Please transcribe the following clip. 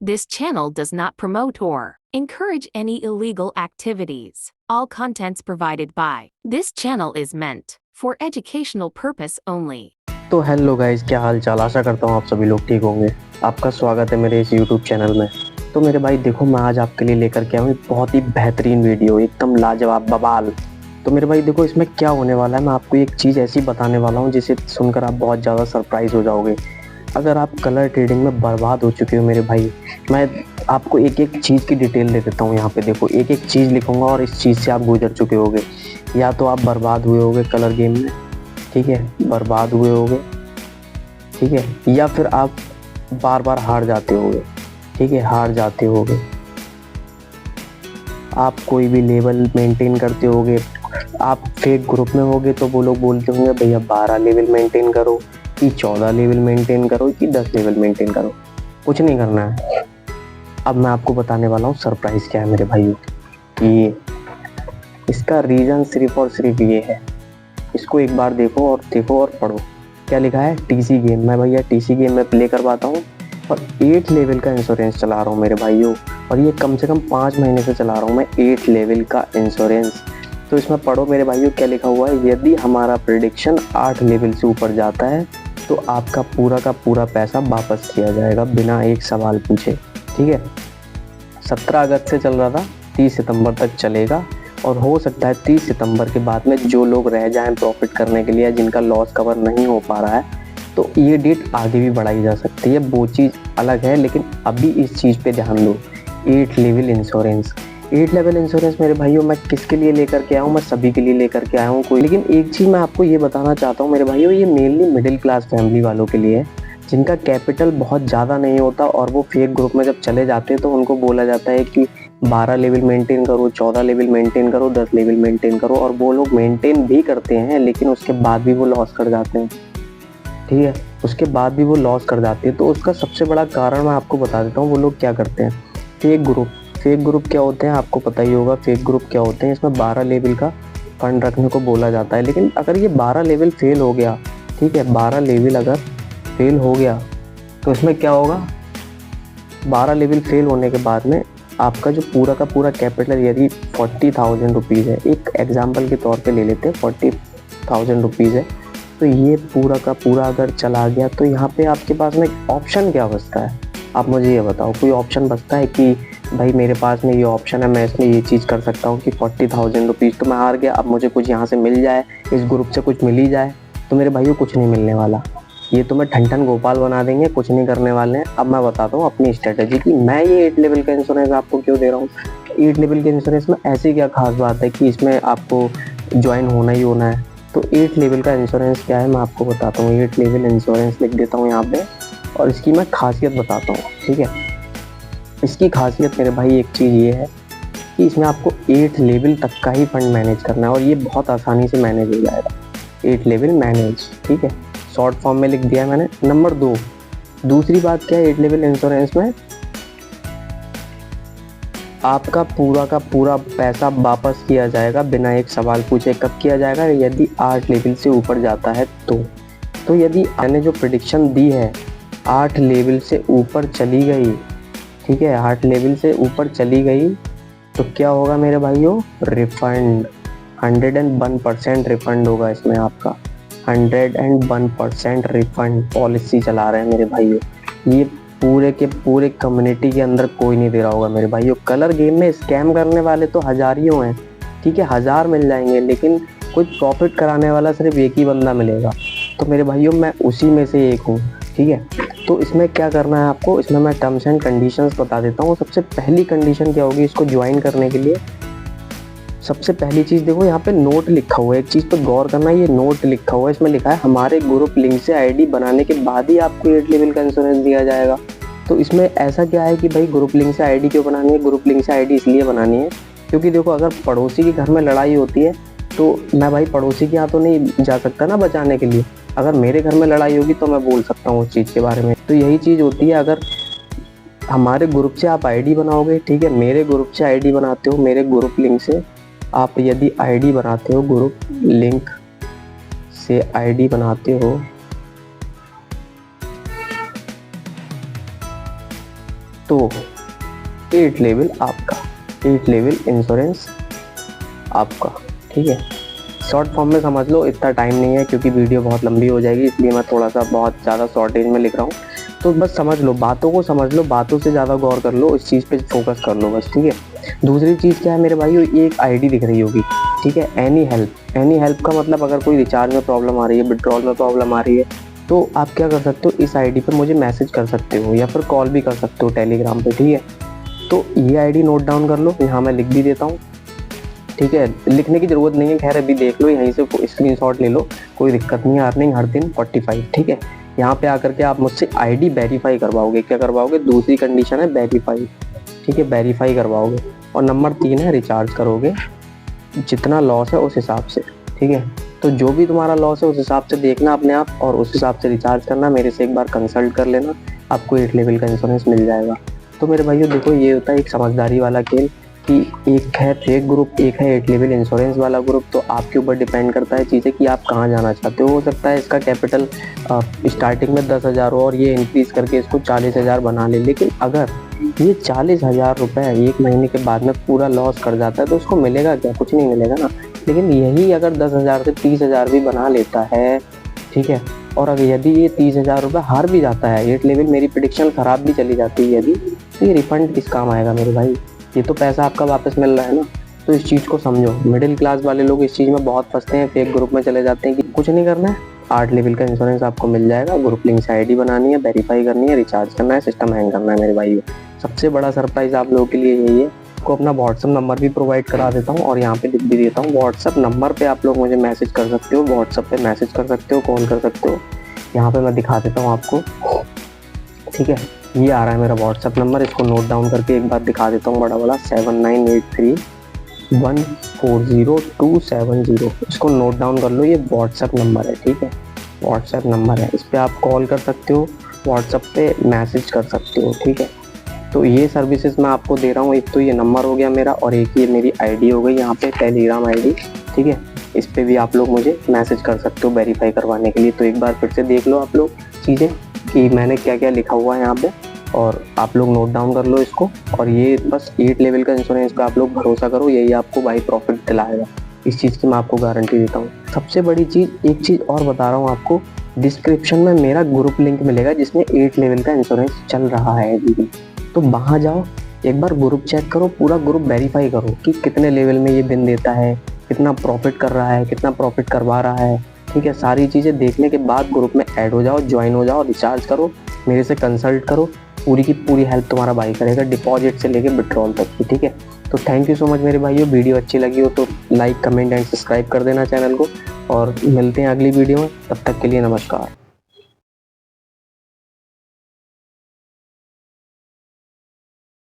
This channel does not promote or encourage any illegal activities. All contents provided by this channel is meant for educational purpose only. तो hello guys, क्या हाल चाल। आशा करता हूँ आप सभी लोग ठीक होंगे। आपका स्वागत है मेरे इस यूट्यूब चैनल में। तो मेरे भाई देखो, मैं आज आपके लिए लेकर के आया हूँ बहुत ही बेहतरीन वीडियो, एकदम लाजवाब बवाल। तो मेरे भाई देखो, इसमें क्या होने वाला है, मैं आपको एक चीज़ ऐसी बताने वाला हूँ जिसे सुनकर आप बहुत ज़्यादा सरप्राइज हो जाओगे। अगर आप कलर ट्रेडिंग में बर्बाद हो चुके हो मेरे भाई, मैं आपको एक एक चीज़ की डिटेल दे देता हूँ। यहाँ पे देखो, एक एक चीज़ लिखूँगा और इस चीज़ से आप गुजर चुके होगे। या तो आप बर्बाद हुए होगे कलर गेम में, ठीक है, बर्बाद हुए होगे, ठीक है, या फिर आप बार बार हार जाते होगे, ठीक है, हार जाते होगे। आप कोई भी लेवल मेंटेन करते होगे, आप फेक ग्रुप में होगे तो वो लोग बोलते होंगे भैया 12 लेवल मेंटेन करो, कि 14 लेवल मेंटेन करो, कि 10 लेवल मेंटेन करो। कुछ नहीं करना है। अब मैं आपको बताने वाला हूँ सरप्राइज क्या है मेरे भाइयों। कि इसका रीज़न सिर्फ और सिर्फ ये है। इसको एक बार देखो और पढ़ो। क्या लिखा है? TC game. मैं भैया टीसी गेम में प्ले करवाता हूँ और 8 लेवल का इंश्योरेंस चला रहा हूँ मेरे भाइयों। और ये कम से कम 5 महीने से चला रहा हूँ मैं 8 लेवल का इंश्योरेंस। तो इसमें पढ़ो मेरे भाइयों क्या लिखा हुआ है। यदि हमारा प्रेडिक्शन 8 लेवल से ऊपर जाता है तो आपका पूरा का पूरा पैसा वापस किया जाएगा बिना एक सवाल पूछे, ठीक है। 17 अगस्त से चल रहा था, 30 सितंबर तक चलेगा। और हो सकता है 30 सितंबर के बाद में जो लोग रह जाएं प्रॉफिट करने के लिए, जिनका लॉस कवर नहीं हो पा रहा है, तो ये डेट आगे भी बढ़ाई जा सकती है। वो चीज़ अलग है, लेकिन अभी इस चीज़ पे ध्यान दो। 8 लेवल इंश्योरेंस, 8 लेवल इंश्योरेंस मेरे भाइयों मैं किसके लिए लेकर के आया हूँ? मैं सभी के लिए लेकर के आया हूँ कोई। लेकिन एक चीज़ मैं आपको ये बताना चाहता हूँ मेरे भाइयों, ये मेनली मिडिल क्लास फैमिली वालों के लिए है, जिनका कैपिटल बहुत ज़्यादा नहीं होता और वो फेक ग्रुप में जब चले जाते हैं तो उनको बोला जाता है कि 12 लेवल मेंटेन करो, 14 लेवल मेंटेन करो, 10 लेवल मेंटेन करो। और वो लोग मेंटेन भी करते हैं, लेकिन उसके बाद भी वो लॉस कर जाते हैं, ठीक है, उसके बाद भी वो लॉस कर जाते हैं। तो उसका सबसे बड़ा कारण मैं आपको बता देता हूँ। वो लोग क्या करते हैं? फेक ग्रुप क्या होते हैं आपको पता ही होगा। फेक ग्रुप क्या होते हैं? इसमें 12 लेवल का फंड रखने को बोला जाता है, लेकिन अगर ये 12 लेवल फेल हो गया, ठीक है, 12 लेवल अगर फेल हो गया तो इसमें क्या होगा? 12 लेवल फेल होने के बाद में आपका जो पूरा का पूरा कैपिटल यदि 40,000 रुपीज़ है, एक एग्जाम्पल के तौर पे ले लेते हैं, 40,000 रुपीज़ है, तो ये पूरा का पूरा अगर चला गया तो यहाँ पे आपके पास में ऑप्शन क्या बचता है? आप मुझे ये बताओ, कोई ऑप्शन बचता है कि भाई मेरे पास में ये ऑप्शन है, मैं इसमें ये चीज़ कर सकता हूँ कि 40,000 रुपीज़ तो मैं हार गया, अब मुझे कुछ यहाँ से मिल जाए, इस ग्रुप से कुछ मिल ही जाए? तो मेरे भाइयों कुछ नहीं मिलने वाला। ये तो मैं ठन गोपाल बना देंगे, कुछ नहीं करने वाले हैं। अब मैं बताता हूँ अपनी स्ट्रेटजी कि मैं ये 8 लेवल का इंश्योरेंस आपको क्यों दे रहा हूँ। 8 लेवल के इंश्योरेंस में ऐसी क्या खास बात है कि इसमें आपको ज्वाइन होना ही होना है? तो 8 लेवल का इंश्योरेंस क्या है मैं आपको बताता हूँ। 8 लेवल इंश्योरेंस लिख देता हूँ यहाँ पे और इसकी मैं खासियत बताता हूँ, ठीक है। इसकी खासियत मेरे भाई एक चीज़ ये है कि इसमें आपको 8 लेवल तक का ही फंड मैनेज करना है और ये बहुत आसानी से मैनेज हो जाएगा। 8 लेवल मैनेज, ठीक है, शॉर्ट फॉर्म में लिख दिया है मैंने। नंबर 2, दूसरी बात क्या है 8 लेवल इंश्योरेंस में? आपका पूरा का पूरा पैसा वापस किया जाएगा बिना एक सवाल पूछे। कब किया जाएगा? यदि 8 लेवल से ऊपर जाता है तो यदि मैंने जो प्रेडिक्शन दी है 8 लेवल से ऊपर चली गई, ठीक है, 8 लेवल से ऊपर चली गई, तो क्या होगा मेरे भाइयों? रिफंड, 101% रिफंड होगा इसमें आपका। 101% रिफंड पॉलिसी चला रहे हैं मेरे भाइयों। ये पूरे के पूरे कम्युनिटी के अंदर कोई नहीं दे रहा होगा मेरे भाइयों। कलर गेम में स्कैम करने वाले तो हज़ारियों हैं, ठीक है, 1000 मिल जाएंगे, लेकिन कुछ प्रॉफिट कराने वाला सिर्फ एक ही बंदा मिलेगा। तो मेरे भाइयों मैं उसी में से एक हूँ, ठीक है। तो इसमें क्या करना है आपको? इसमें मैं टर्म्स एंड कंडीशंस बता देता हूँ। सबसे पहली कंडीशन क्या होगी इसको ज्वाइन करने के लिए? सबसे पहली चीज़ देखो, यहाँ पे नोट लिखा हुआ है, एक चीज़ पे गौर करना। ये नोट लिखा हुआ है, इसमें लिखा है हमारे ग्रुप लिंक से आईडी बनाने के बाद ही आपको 8 लेवल का इंश्योरेंस दिया जाएगा। तो इसमें ऐसा क्या है कि भाई ग्रुप लिंक से आईडी क्यों बनानी है? ग्रुप लिंक से आईडी इसलिए बनानी है क्योंकि देखो, अगर पड़ोसी के घर में लड़ाई होती है तो मैं भाई पड़ोसी के यहाँ तो नहीं जा सकता ना बचाने के लिए। अगर मेरे घर में लड़ाई होगी तो मैं बोल सकता हूँ उस चीज़ के बारे में। तो यही चीज़ होती है, अगर हमारे ग्रुप से आप आईडी बनाओगे, ठीक है, मेरे ग्रुप से आईडी बनाते हो, मेरे ग्रुप लिंक से आप यदि आईडी बनाते हो, ग्रुप लिंक से आईडी बनाते हो, तो 8 लेवल आपका, 8 लेवल इंश्योरेंस आपका, ठीक है। शॉर्ट फॉर्म में समझ लो, इतना टाइम नहीं है क्योंकि वीडियो बहुत लंबी हो जाएगी, इसलिए मैं थोड़ा सा बहुत ज़्यादा शॉर्टेज में लिख रहा हूँ। तो बस समझ लो, बातों को समझ लो, बातों से ज़्यादा गौर कर लो, इस चीज़ पे फोकस कर लो बस, ठीक है। दूसरी चीज़ क्या है मेरे भाइयों, ये एक आईडी दिख रही होगी, ठीक है, एनी हेल्प। एनी हेल्प का मतलब अगर कोई रिचार्ज में प्रॉब्लम आ रही है, विड्रॉल में प्रॉब्लम आ रही है, तो आप क्या कर सकते हो, इस आईडी पर मुझे मैसेज कर सकते हो या फिर कॉल भी कर सकते हो टेलीग्राम पे, ठीक है। तो ये आईडी नोट डाउन कर लो, यहाँ मैं लिख भी देता हूँ, ठीक है। लिखने की ज़रूरत नहीं है, खैर अभी देख लो, यहीं से स्क्रीनशॉट ले लो, कोई दिक्कत नहीं है। अर्निंग हर दिन 45, ठीक है। यहाँ पे आकर के आप मुझसे आईडी वेरीफाई करवाओगे, क्या करवाओगे, दूसरी कंडीशन है वेरीफाई, ठीक है, वेरीफाई करवाओगे। और नंबर 3 है रिचार्ज करोगे, जितना लॉस है उस हिसाब से, ठीक है। तो जो भी तुम्हारा लॉस है उस हिसाब से देखना अपने आप, और उस हिसाब से रिचार्ज करना। मेरे से एक बार कंसल्ट कर लेना, आपको 8 लेवल का इंश्योरेंस मिल जाएगा। तो मेरे भाइयों देखो, ये होता है एक समझदारी वाला खेल कि एक है फेक ग्रुप, एक है 8 लेवल इंश्योरेंस वाला ग्रुप। तो आपके ऊपर डिपेंड करता है चीज़ें कि आप कहाँ जाना चाहते हो सकता है इसका कैपिटल स्टार्टिंग में 10,000 हो और ये इंक्रीज़ करके इसको 40,000 बना ले, लेकिन अगर ये 40,000 रुपये 1 महीने के बाद में पूरा लॉस कर जाता है तो उसको मिलेगा क्या, कुछ नहीं मिलेगा ना। लेकिन यही अगर 10,000 से 30,000 भी बना लेता है, ठीक है, और अगर यदि ये 30,000 रुपये हार भी जाता है, 8 लेवल मेरी प्रेडिक्शन ख़राब भी चली जाती है यदि, तो ये रिफंड किस काम आएगा मेरे भाई, ये तो पैसा आपका वापस मिल रहा है ना। तो इस चीज़ को समझो। मिडिल क्लास वाले लोग इस चीज़ में बहुत फंसते हैं, फेक ग्रुप में चले जाते हैं कि कुछ नहीं करना है, 8 लेवल का इंश्योरेंस आपको मिल जाएगा, ग्रुप लिंक से आईडी बनानी है, वेरीफाई करनी है, रिचार्ज करना है, सिस्टम हैंग करना है। मेरे भाइयों सबसे बड़ा सरप्राइज़ आप लोगों के लिए यही है, आपको अपना व्हाट्सअप नंबर भी प्रोवाइड करा देता हूँ और यहाँ पे लिख भी देता हूँ। व्हाट्सअप नंबर पे आप लोग मुझे मैसेज कर सकते हो, व्हाट्सअप पे मैसेज कर सकते हो, कॉल कर सकते हो। यहाँ पे मैं दिखा देता हूँ आपको, ठीक है। ये आ रहा है मेरा व्हाट्सअप नंबर, इसको नोट डाउन करके एक बार दिखा देता हूँ, बड़ा 7983140270। इसको नोट डाउन कर लो, ये व्हाट्सअप नंबर है, ठीक है, व्हाट्सएप नंबर है। इस पर आप कॉल कर सकते हो, व्हाट्सएप पे मैसेज कर सकते हो, ठीक है। तो ये सर्विसेज मैं आपको दे रहा हूँ। एक तो ये नंबर हो गया मेरा, और एक ये मेरी आईडी हो गई यहाँ पे, टेलीग्राम आईडी, ठीक है। इस पे भी आप लोग मुझे मैसेज कर सकते हो वेरीफाई करवाने के लिए। तो एक बार फिर से देख लो आप लोग चीज़ें कि मैंने क्या क्या लिखा हुआ है यहाँ पे, और आप लोग नोट डाउन कर लो इसको। और ये बस 8 लेवल का इंश्योरेंस पे आप लोग भरोसा करो, यही आपको भाई प्रॉफिट दिलाएगा, इस चीज़ की मैं आपको गारंटी देता हूँ। सबसे बड़ी चीज़, एक चीज़ और बता रहा हूँ आपको, डिस्क्रिप्शन में मेरा ग्रुप लिंक मिलेगा जिसमें 8 लेवल का इंश्योरेंस चल रहा है दीदी। तो वहाँ जाओ, एक बार ग्रुप चेक करो, पूरा ग्रुप वेरीफाई करो कि कितने लेवल में ये बिन देता है, कितना प्रॉफिट कर रहा है, कितना प्रॉफिट करवा रहा है, ठीक है। सारी चीज़ें देखने के बाद ग्रुप में ऐड हो जाओ, ज्वाइन हो जाओ, रिचार्ज करो, मेरे से कंसल्ट करो, पूरी की पूरी हेल्प तुम्हारा भाई करेगा, डिपॉजिट से लेके विड्रॉल तक की, ठीक है। तो थैंक यू सो मच मेरे भाइयों। वीडियो अच्छी लगी हो तो लाइक, कमेंट एंड सब्सक्राइब कर देना चैनल को, और मिलते हैं अगली वीडियो में। तब तक के लिए नमस्कार।